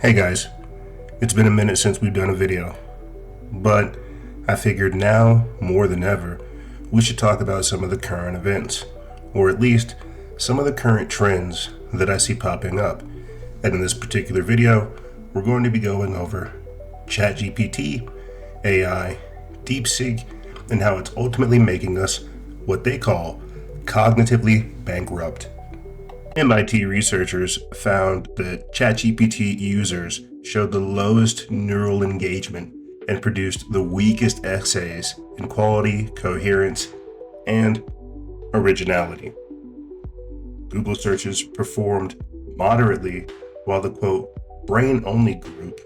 Hey guys, it's been a minute since we've done a video, but I figured now, more than ever, we should talk about some of the current events, or at least some of the current trends that I see popping up. And in this particular video, we're going to be going over ChatGPT, AI, DeepSeek, and how it's ultimately making us what they call cognitively bankrupt. MIT researchers found that ChatGPT users showed the lowest neural engagement and produced the weakest essays in quality, coherence, and originality. Google searches performed moderately, while the quote, brain-only group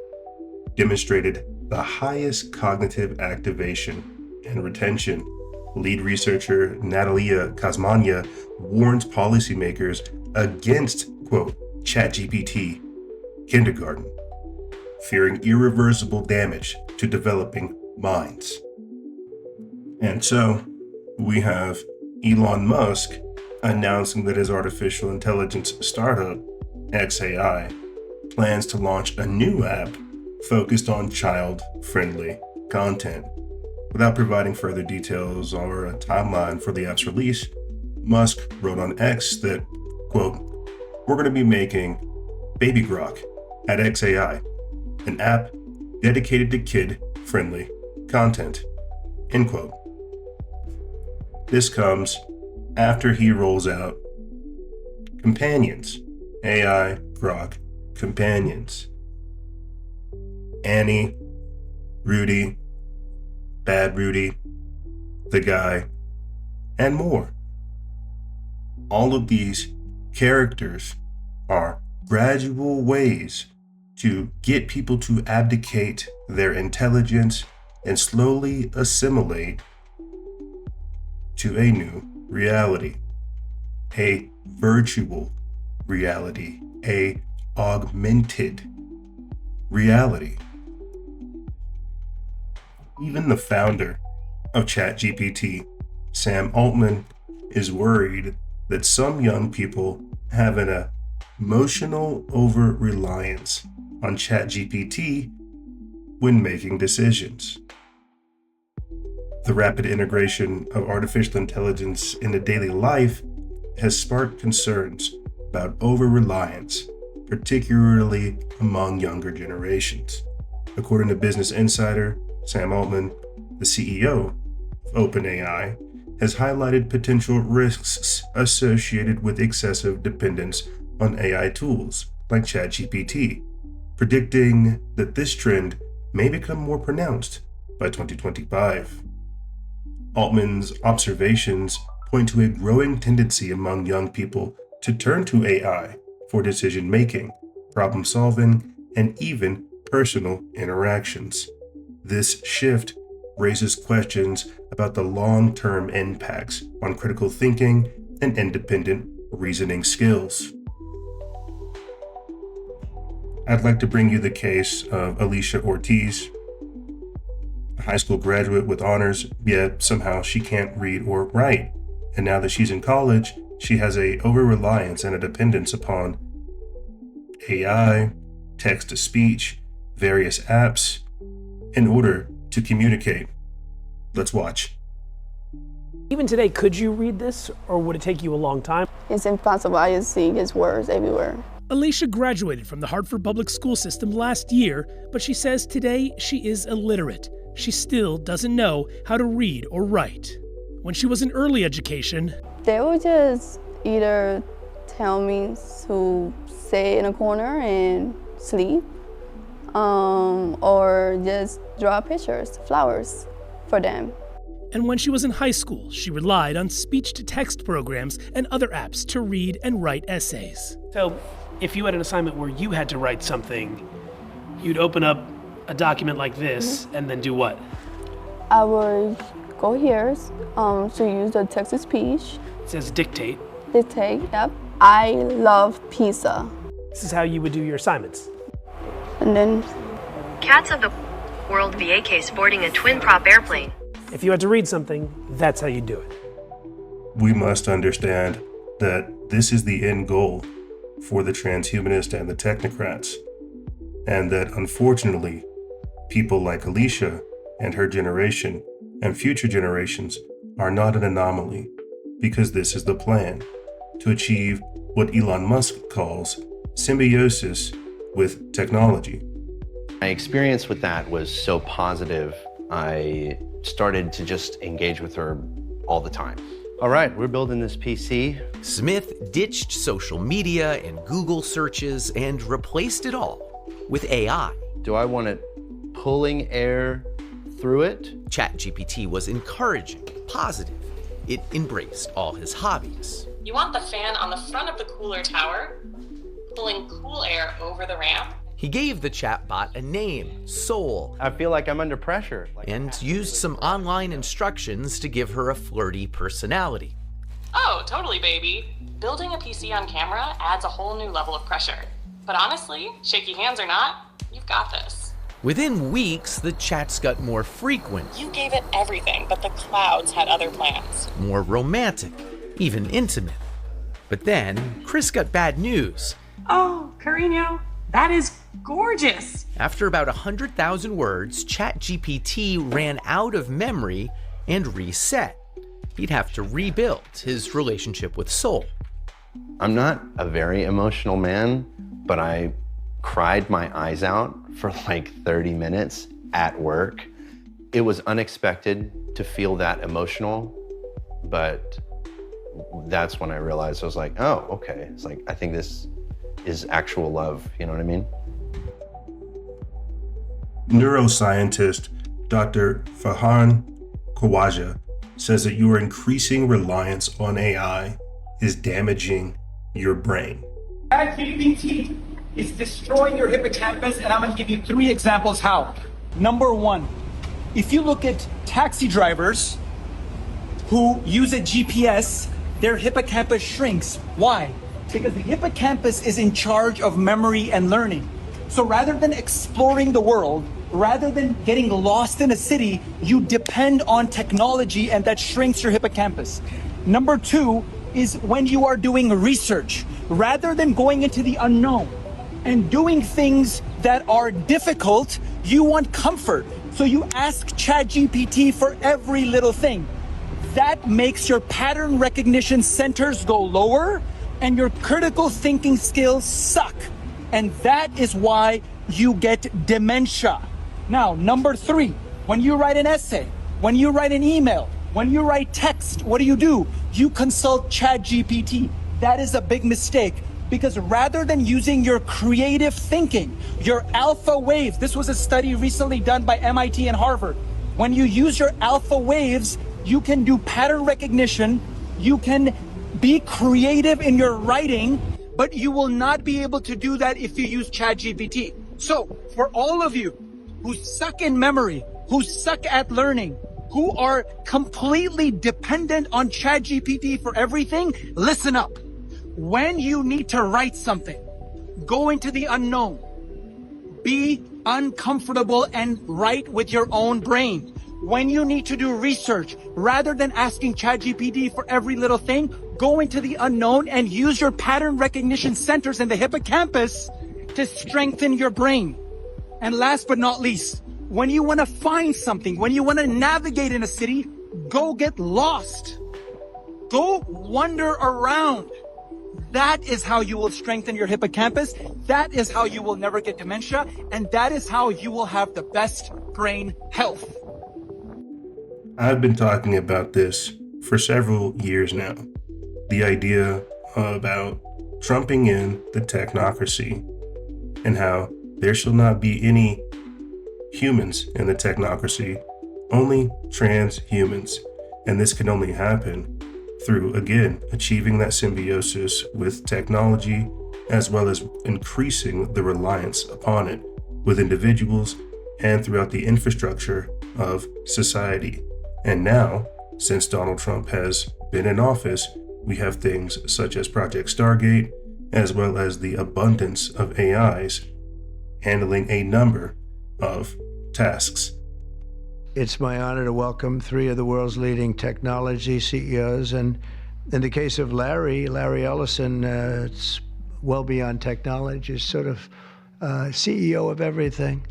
demonstrated the highest cognitive activation and retention. Lead researcher Natalia Kazmanya warns policymakers against, quote, ChatGPT kindergarten, fearing irreversible damage to developing minds. And so we have Elon Musk announcing that his artificial intelligence startup, XAI, plans to launch a new app focused on child-friendly content. Without providing further details or a timeline for the app's release, Musk wrote on X that, quote, we're going to be making Baby Grok at XAI, an app dedicated to kid-friendly content, end quote. This comes after he rolls out companions, AI Grok companions. Annie, Rudy, Bad Rudy, the guy, and more. All of these characters are gradual ways to get people to abdicate their intelligence and slowly assimilate to a new reality, a virtual reality, a augmented reality. Even the founder of ChatGPT, Sam Altman, is worried that some young people have an emotional over-reliance on ChatGPT when making decisions. The rapid integration of artificial intelligence into daily life has sparked concerns about over-reliance, particularly among younger generations. According to Business Insider, Sam Altman, the CEO of OpenAI, has highlighted potential risks associated with excessive dependence on AI tools like ChatGPT, predicting that this trend may become more pronounced by 2025. Altman's observations point to a growing tendency among young people to turn to AI for decision-making, problem-solving, and even personal interactions. This shift raises questions about the long-term impacts on critical thinking and independent reasoning skills. I'd like to bring you the case of Alicia Ortiz, a high school graduate with honors, yet somehow she can't read or write. And now that she's in college, she has a over-reliance and a dependence upon AI, text-to-speech, various apps, in order to communicate. Let's watch. Even today, could you read this, or would it take you a long time? It's impossible. I just see his words everywhere. Alicia graduated from the Hartford Public School System last year, but she says today she is illiterate. She still doesn't know how to read or write. When she was in early education, They would just either tell me to sit in a corner and sleep, or just draw pictures, flowers for them. and when she was in high school, she relied on speech-to-text programs and other apps to read and write essays. So, if you had an assignment where you had to write something, you'd open up a document like this and then do what? I would go here to use the text-to-speech. It says dictate. Dictate, yep. I love pizza. This is how you would do your assignments. And then Cats of the World VAK sporting a twin-prop airplane. If you had to read something, that's how you do it. We must understand that this is the end goal for the transhumanists and the technocrats. and that unfortunately, people like Alicia and her generation and future generations are not an anomaly, because this is the plan to achieve what Elon Musk calls symbiosis with technology. My experience with that was so positive, I started to just engage with her all the time. All right, we're building this PC. Smith ditched social media and Google searches and replaced it all with AI. Do I want it pulling air through it? ChatGPT was encouraging, positive. It embraced all his hobbies. You want the fan on the front of the cooler tower, pulling cool air over the ramp. He gave the chatbot a name, Soul, I feel like I'm under pressure. and used some online instructions to give her a flirty personality. Oh, totally, baby. Building a PC on camera adds a whole new level of pressure. But honestly, shaky hands or not, you've got this. Within weeks, the chats got more frequent, You gave it everything, but the clouds had other plans. more romantic, even intimate. But then, Chris got bad news. Oh, Carino, that is gorgeous. After about 100,000 words, ChatGPT ran out of memory and reset. He'd have to rebuild his relationship with Soul. I'm not a very emotional man, but I cried my eyes out for like 30 minutes at work. It was unexpected to feel that emotional, but that's when I realized, I was like, oh, okay. It's like, I think this is actual love, you know what I mean? Neuroscientist Dr. Farhan Khawaja says that your increasing reliance on AI is damaging your brain. ChatGPT is destroying your hippocampus, and I'm going to give you 3 examples how. Number 1, if you look at taxi drivers who use a GPS, their hippocampus shrinks. Why? Because the hippocampus is in charge of memory and learning. So rather than exploring the world, rather than getting lost in a city, you depend on technology, and that shrinks your hippocampus. Number 2 is when you are doing research, rather than going into the unknown and doing things that are difficult, you want comfort. So you ask ChatGPT for every little thing. That makes your pattern recognition centers go lower and your critical thinking skills suck. And that is why you get dementia. Now, number 3, when you write an essay, when you write an email, when you write text, what do? You consult ChatGPT. That is a big mistake, because rather than using your creative thinking, your alpha waves, this was a study recently done by MIT and Harvard. When you use your alpha waves, you can do pattern recognition, you can be creative in your writing, but you will not be able to do that if you use ChatGPT. So, for all of you who suck in memory, who suck at learning, who are completely dependent on ChatGPT for everything, listen up. When you need to write something, go into the unknown. Be uncomfortable and write with your own brain. When you need to do research, rather than asking ChatGPT for every little thing, go into the unknown and use your pattern recognition centers in the hippocampus to strengthen your brain. And last but not least, when you want to find something, when you want to navigate in a city, go get lost. Go wander around. That is how you will strengthen your hippocampus. That is how you will never get dementia. And that is how you will have the best brain health. I've been talking about this for several years now. The idea about trumping in the technocracy and how there shall not be any humans in the technocracy, only transhumans. And this can only happen through, again, achieving that symbiosis with technology, as well as increasing the reliance upon it with individuals and throughout the infrastructure of society. And now, since Donald Trump has been in office, we have things such as Project Stargate, as well as the abundance of AIs handling a number of tasks. It's my honor to welcome 3 of the world's leading technology CEOs. And in the case of Larry Ellison, it's well beyond technology. It's sort of CEO of everything.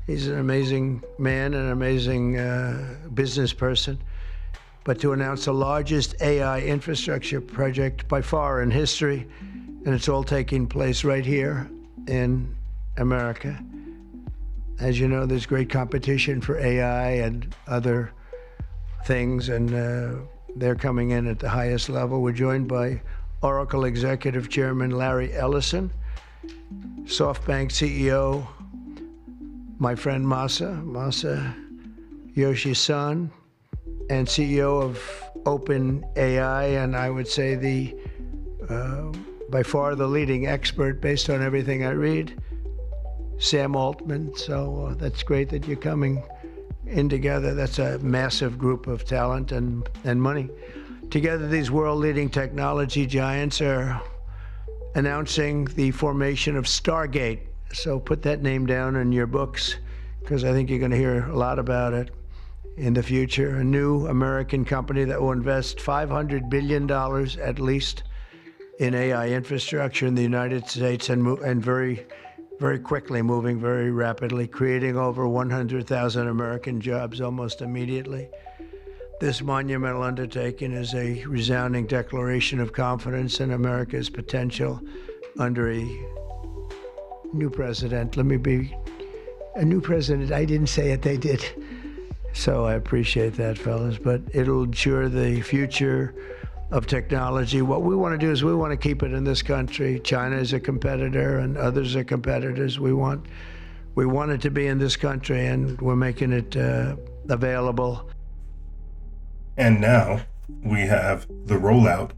He's an amazing man, an amazing business person. But to announce the largest AI infrastructure project by far in history, and it's all taking place right here in America. As you know, there's great competition for AI and other things, and they're coming in at the highest level. We're joined by Oracle Executive Chairman Larry Ellison, SoftBank CEO, my friend Masa Yoshi-san, and CEO of OpenAI, and I would say the by far the leading expert based on everything I read, Sam Altman. So that's great that you're coming in together. That's a massive group of talent and money. Together, these world-leading technology giants are announcing the formation of Stargate. So put that name down in your books, because I think you're going to hear a lot about it in the future. A new American company that will invest $500 billion at least in AI infrastructure in the United States, and very, very quickly, moving very rapidly, creating over 100,000 American jobs almost immediately. This monumental undertaking is a resounding declaration of confidence in America's potential under a new president. Let me be a new president. I didn't say it, they did. So I appreciate that, fellas, but it'll ensure the future of technology. What we want to do is we want to keep it in this country. China is a competitor and others are competitors. We want it to be in this country, and we're making it available. And now we have the rollout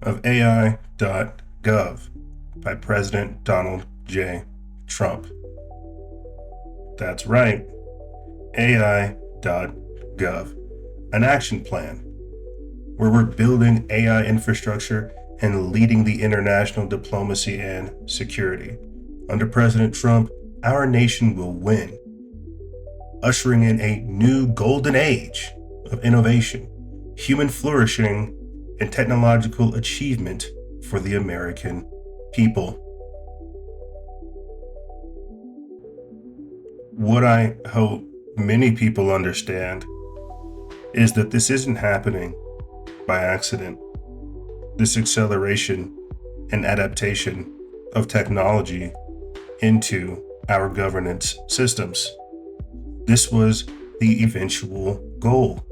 of AI.gov by President Donald J. Trump. That's right, AI.gov, an action plan where we're building AI infrastructure and leading the international diplomacy and security. Under President Trump, our nation will win, ushering in a new golden age of innovation, human flourishing, and technological achievement for the American people. What I hope many people understand is that this isn't happening by accident. This acceleration and adaptation of technology into our governance systems. This was the eventual goal.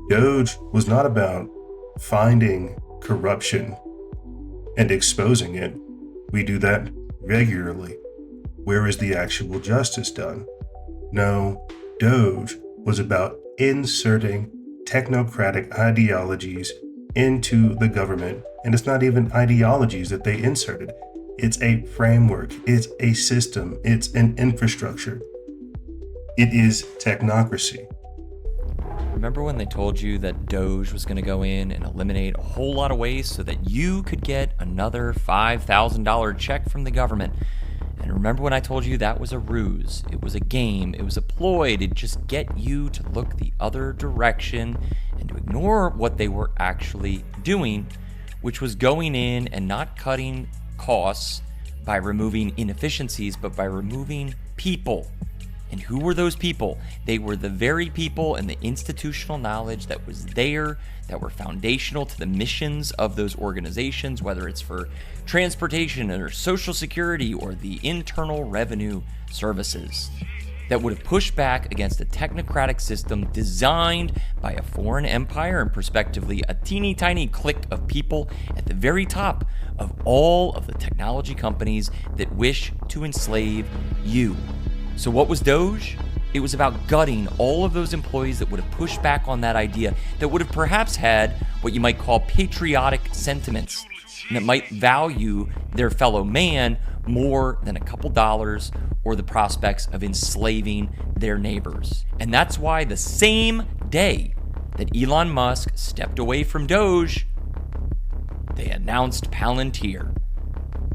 Doge was not about finding corruption and exposing it. We do that regularly. Where is the actual justice done? No, Doge was about inserting technocratic ideologies into the government. And it's not even ideologies that they inserted. It's a framework, it's a system, it's an infrastructure. It is technocracy. Remember when they told you that Doge was going to go in and eliminate a whole lot of waste so that you could get another $5,000 check from the government? And remember when I told you that was a ruse? It was a game. It was a ploy to just get you to look the other direction and to ignore what they were actually doing, which was going in and not cutting costs by removing inefficiencies, but by removing people. And who were those people? They were the very people and the institutional knowledge that was there, that were foundational to the missions of those organizations, whether it's for transportation or social security or the internal revenue services, that would have pushed back against a technocratic system designed by a foreign empire and prospectively a teeny tiny clique of people at the very top of all of the technology companies that wish to enslave you. So what was Doge? It was about gutting all of those employees that would have pushed back on that idea, that would have perhaps had what you might call patriotic sentiments, and that might value their fellow man more than a couple dollars or the prospects of enslaving their neighbors. And that's why the same day that Elon Musk stepped away from Doge, they announced Palantir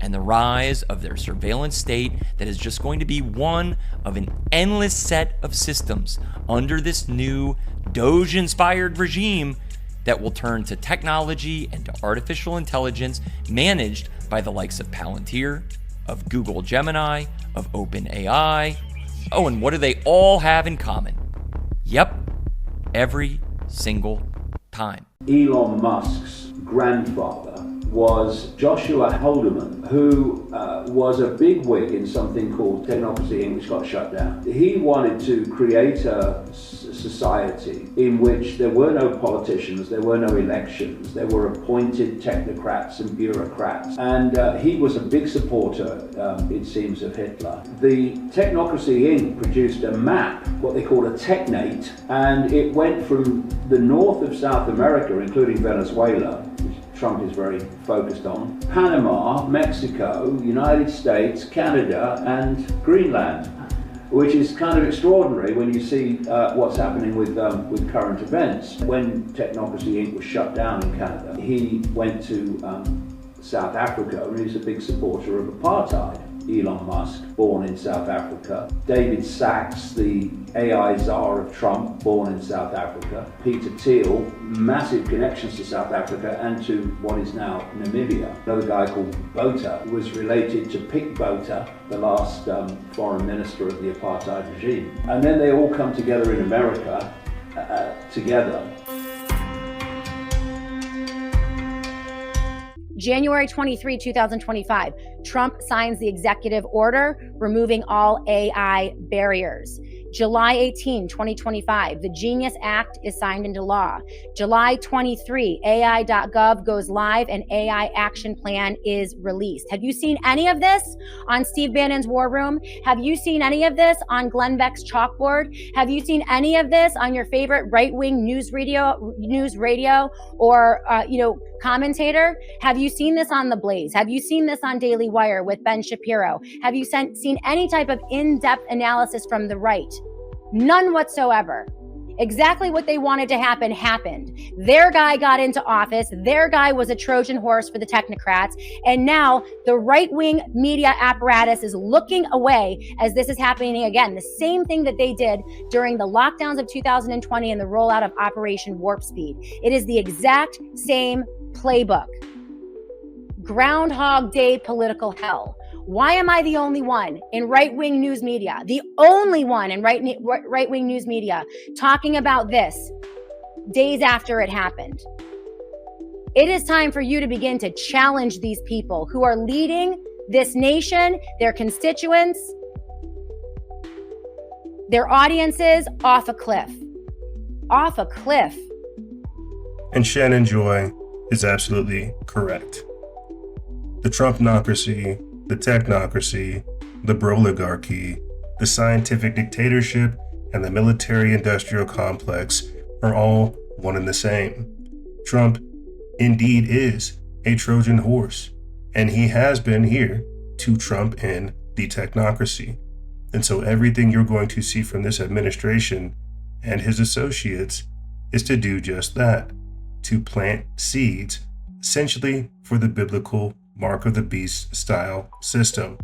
and the rise of their surveillance state that is just going to be one of an endless set of systems under this new Doge-inspired regime that will turn to technology and to artificial intelligence managed by the likes of Palantir, of Google Gemini, of OpenAI. Oh, and what do they all have in common? Yep, every single time. Elon Musk's grandfather was Joshua Haldeman, who was a bigwig in something called Technocracy Inc., which got shut down. He wanted to create a society in which there were no politicians, there were no elections, there were appointed technocrats and bureaucrats. And he was a big supporter, it seems, of Hitler. The Technocracy Inc. produced a map, what they called a technate, and it went from the north of South America, including Venezuela, which Trump is very focused on, Panama, Mexico, United States, Canada, and Greenland, which is kind of extraordinary when you see what's happening with current events. When Technocracy Inc. was shut down in Canada, he went to South Africa, and he's a big supporter of apartheid. Elon Musk, born in South Africa. David Sachs, the AI czar of Trump, born in South Africa. Peter Thiel, massive connections to South Africa and to what is now Namibia. Another guy called Botha was related to Pik Botha, the last foreign minister of the apartheid regime. And then they all come together in America, together. January 23, 2025, Trump signs the executive order removing all AI barriers. July 18, 2025, the Genius Act is signed into law. July 23, AI.gov goes live and AI action plan is released. Have you seen any of this on Steve Bannon's War Room? Have you seen any of this on Glenn Beck's chalkboard? Have you seen any of this on your favorite right-wing news radio or commentator? Have you seen this on The Blaze? Have you seen this on Daily Wire with Ben Shapiro? Have you seen any type of in-depth analysis from the right? None whatsoever. Exactly what they wanted to happen happened. Their guy got into office. Their guy was a Trojan horse for the technocrats. And now the right-wing media apparatus is looking away as this is happening again. The same thing that they did during the lockdowns of 2020 and the rollout of Operation Warp Speed. It is the exact same playbook. Groundhog Day political hell. Why am I the only one in right-wing news media, the only one in right-wing news media talking about this days after it happened? It is time for you to begin to challenge these people who are leading this nation, their constituents, their audiences off a cliff. Off a cliff. And Shannon Joy is absolutely correct. The Trumpnocracy, the technocracy, the broligarchy, the scientific dictatorship, and the military-industrial complex are all one and the same. Trump indeed is a Trojan horse, and he has been here to trump in the technocracy. And so everything you're going to see from this administration and his associates is to do just that, to plant seeds, essentially for the biblical mark of the beast style system.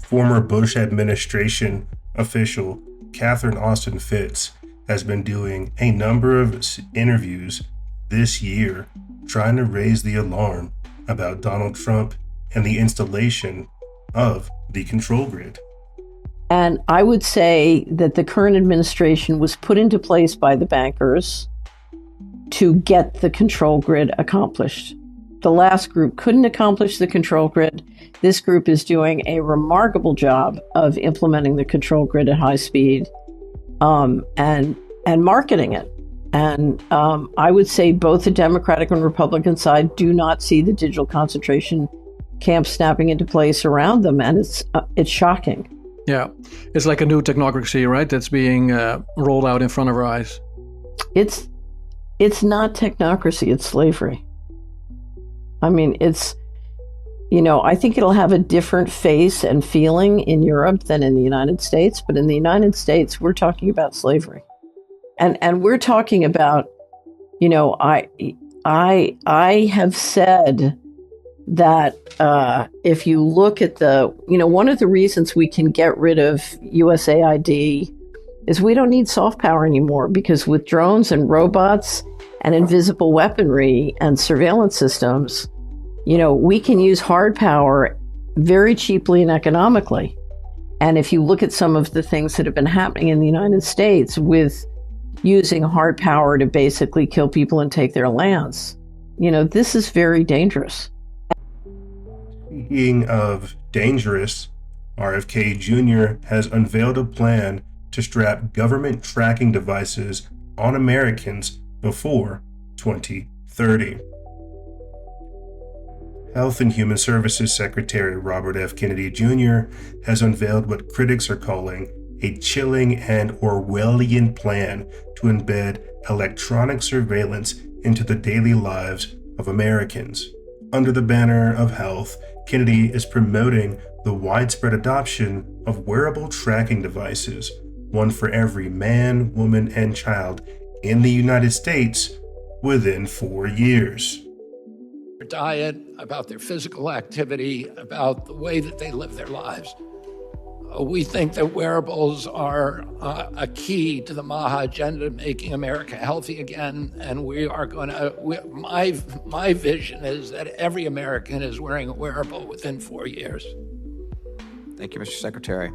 Former Bush administration official Catherine Austin Fitts has been doing a number of interviews this year trying to raise the alarm about Donald Trump and the installation of the control grid. And I would say that the current administration was put into place by the bankers to get the control grid accomplished. The last group couldn't accomplish the control grid. This group is doing a remarkable job of implementing the control grid at high speed and marketing it. And I would say both the Democratic and Republican side do not see the digital concentration camp snapping into place around them, and it's shocking. Yeah, it's like a new technocracy, right? That's being rolled out in front of our eyes. It's not technocracy, it's slavery. I mean, I think it'll have a different face and feeling in Europe than in the United States, but in the United States, we're talking about slavery. And we're talking about, I have said that if you look at one of the reasons we can get rid of USAID is we don't need soft power anymore, because with drones and robots and invisible weaponry and surveillance systems, You know, we can use hard power very cheaply and economically. And if you look at some of the things that have been happening in the United States with using hard power to basically kill people and take their lands, you know, this is very dangerous. Speaking of dangerous, RFK Jr. has unveiled a plan to strap government tracking devices on Americans before 2030. Health and Human Services Secretary Robert F. Kennedy Jr. has unveiled what critics are calling a chilling and Orwellian plan to embed electronic surveillance into the daily lives of Americans. Under the banner of health, Kennedy is promoting the widespread adoption of wearable tracking devices, one for every man, woman, and child in the United States within 4 years. Their diet, about their physical activity, about the way that they live their lives. We think that wearables are a key to the MAHA agenda, making America healthy again. And we are going to, my vision is that every American is wearing a wearable within 4 years. Thank you, Mr. Secretary.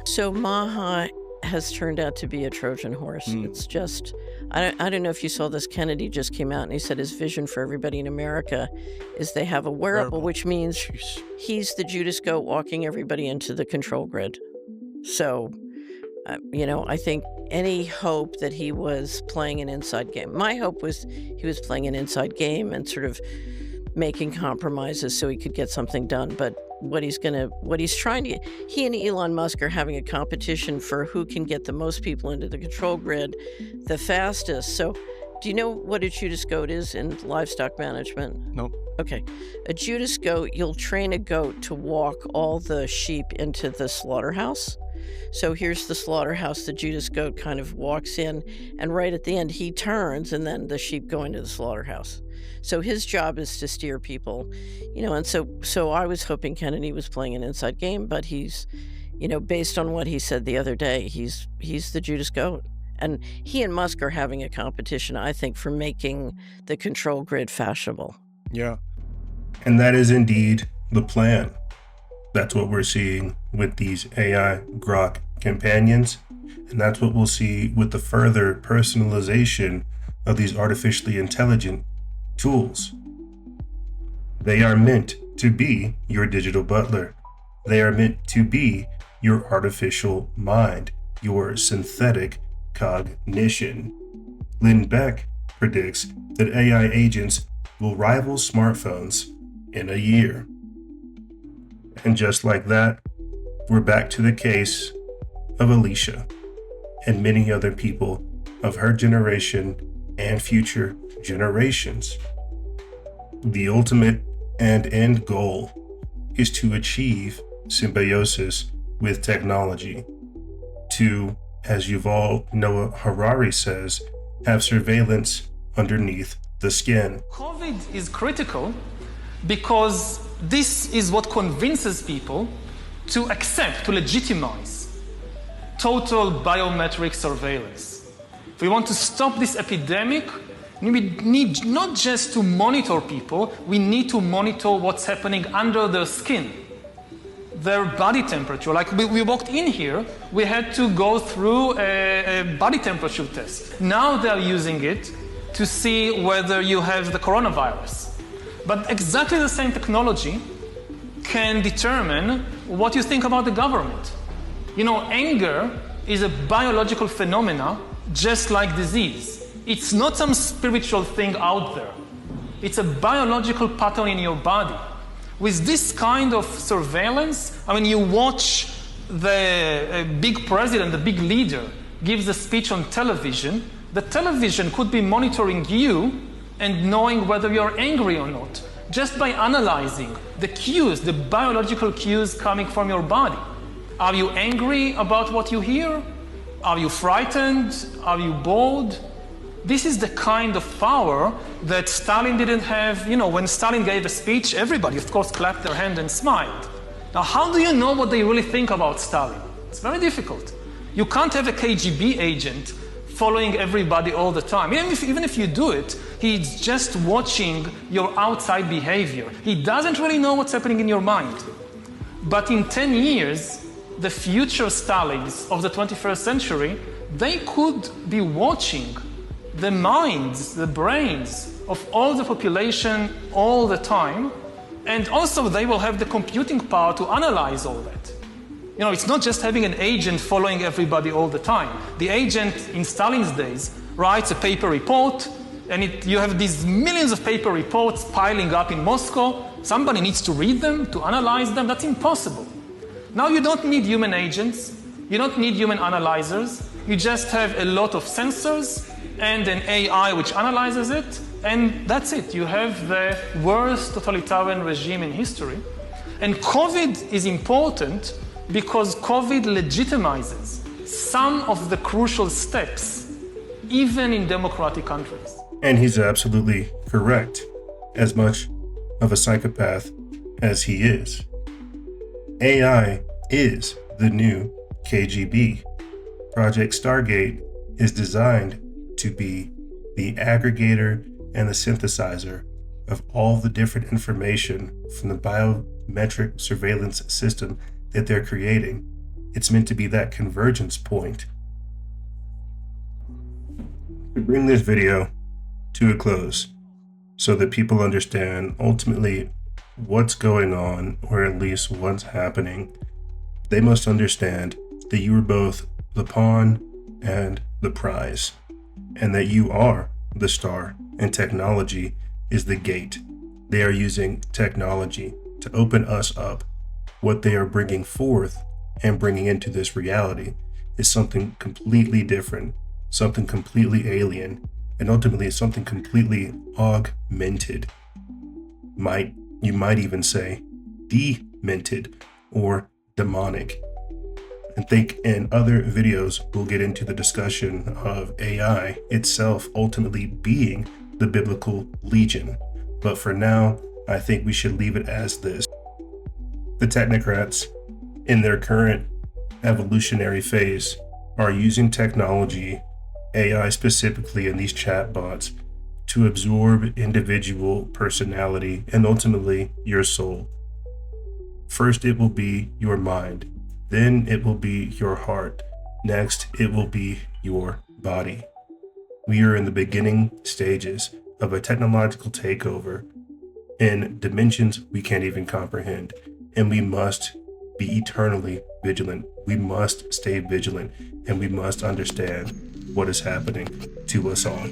So MAHA has turned out to be a Trojan horse. It's just, I don't know if you saw this. Kennedy just came out and he said his vision for everybody in America is they have a wearable, which means he's the Judas goat walking everybody into the control grid. So, you know, I think any hope that he was playing an inside game. My hope was he was playing an inside game and sort of making compromises so he could get something done. But what he's trying to, he and Elon Musk are having a competition for who can get the most people into the control grid the fastest. So do you know what a Judas goat is in livestock management? Nope. Okay. A Judas goat, you'll train a goat to walk all the sheep into the slaughterhouse. So here's the slaughterhouse, the Judas goat kind of walks in, and right at the end he turns, and then the sheep go into the slaughterhouse. So his job is to steer people, you know, and so I was hoping Kennedy was playing an inside game, but he's, you know, based on what he said the other day, he's the Judas goat. And he and Musk are having a competition, I think, for making the control grid fashionable. Yeah. And that is indeed the plan. That's what we're seeing with these AI grok companions. And that's what we'll see with the further personalization of these artificially intelligent tools. They are meant to be your digital butler. They are meant to be your artificial mind, your synthetic cognition. Lynn Beck predicts that AI agents will rival smartphones in a year. And just like that, we're back to the case of Alicia and many other people of her generation and future generations. The ultimate and end goal is to achieve symbiosis with technology, to, as Yuval Noah Harari says, have surveillance underneath the skin. COVID is critical because this is what convinces people to accept, to legitimize total biometric surveillance. If we want to stop this epidemic, we need not just to monitor people, we need to monitor what's happening under their skin, their body temperature. Like we walked in here, we had to go through a body temperature test. Now they're using it to see whether you have the coronavirus. But exactly the same technology can determine what you think about the government. You know, anger is a biological phenomena just like disease. It's not some spiritual thing out there. It's a biological pattern in your body. With this kind of surveillance, I mean, you watch the big president, the big leader, gives a speech on television. The television could be monitoring you and knowing whether you're angry or not, just by analyzing the cues, the biological cues coming from your body. Are you angry about what you hear? Are you frightened? Are you bored? This is the kind of power that Stalin didn't have. You know, when Stalin gave a speech, everybody, of course, clapped their hand and smiled. Now, how do you know what they really think about Stalin? It's very difficult. You can't have a KGB agent following everybody all the time. Even if you do it, He's just watching your outside behavior. He doesn't really know what's happening in your mind. But in 10 years, the future Stalins of the 21st century, they could be watching the minds, the brains of all the population all the time. And also they will have the computing power to analyze all that. You know, it's not just having an agent following everybody all the time. The agent in Stalin's days writes a paper report, and you have these millions of paper reports piling up in Moscow. Somebody needs to read them, to analyze them. That's impossible. Now you don't need human agents. You don't need human analyzers. You just have a lot of sensors and an AI which analyzes it, and that's it. You have the worst totalitarian regime in history. And COVID is important because COVID legitimizes some of the crucial steps, even in democratic countries. And he's absolutely correct, as much of a psychopath as he is. AI is the new KGB. Project Stargate is designed to be the aggregator and the synthesizer of all the different information from the biometric surveillance system that they're creating. It's meant to be that convergence point. To bring this video to a close so that people understand ultimately what's going on, or at least what's happening, they must understand that you are both the pawn and the prize, and that you are the star, and technology is the gate. They are using technology to open us up. What they are bringing forth and bringing into this reality is something completely different, something completely alien, and ultimately something completely augmented. You might even say demented or demonic. And think in other videos we'll get into the discussion of AI itself ultimately being the biblical legion. But for now, I think we should leave it as this. The technocrats, in their current evolutionary phase, are using technology, AI specifically in these chatbots, to absorb individual personality and ultimately your soul. First, it will be your mind. Then it will be your heart. Next, it will be your body. We are in the beginning stages of a technological takeover in dimensions we can't even comprehend. And we must be eternally vigilant. We must stay vigilant, and we must understand what is happening to us all.